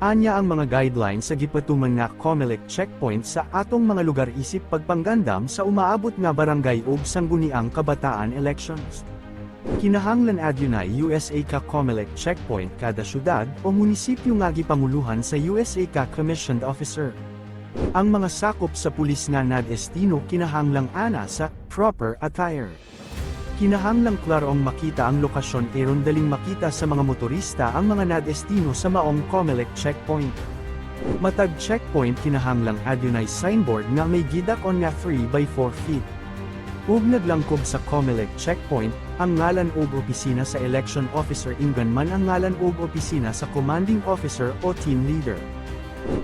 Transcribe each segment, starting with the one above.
Anya ang mga guidelines sa gipatuman nga COMELEC checkpoint sa atong mga lugar isip pagpanggandam sa umaabot nga barangay ug sangguniang kabataan elections. Kinahanglan adyunay USA ka COMELEC checkpoint kada syudad o munisipyo nga gipanguluhan sa USA ka commissioned officer. Ang mga sakop sa pulis nga nadestino kinahanglang ana sa proper attire. Kinahanglang klarong makita ang lokasyon aron daling makita sa mga motorista ang mga nadestino sa maong COMELEC checkpoint. Matag checkpoint kinahanglang adyunay signboard nga may gidak-on nga 3x4 feet. Ug naglangkob sa COMELEC checkpoint, ang ngalan ug opisina sa election officer inggan man ang ngalan ug opisina sa commanding officer o team leader.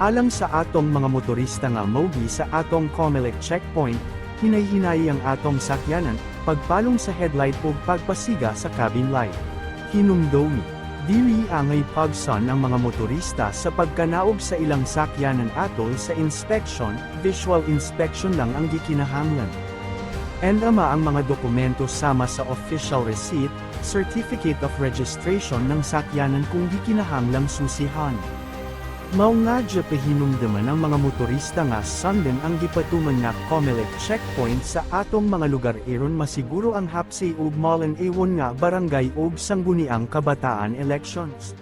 Alang sa atong mga motorista nga mogi sa atong COMELEC checkpoint, hinay-hinayi ang atong sakyanan, pagpalong sa headlight ug pagpasiga sa cabin light. Hinumdumi, dili angay pagson ang mga motorista sa pagkanaog sa ilang sakyanan atol sa inspection, visual inspection lang ang gikinahanglan. And ama ang mga dokumento sama sa official receipt, certificate of registration ng sakyanan kung gikinahanglang susihan. Mao nga dya pahinumdaman ang mga motorista nga sundan ang gipatuman nga COMELEC checkpoint sa atong mga lugar aron masiguro ang hapsay ug malan awon nga barangay ug sangguniang kabataan elections.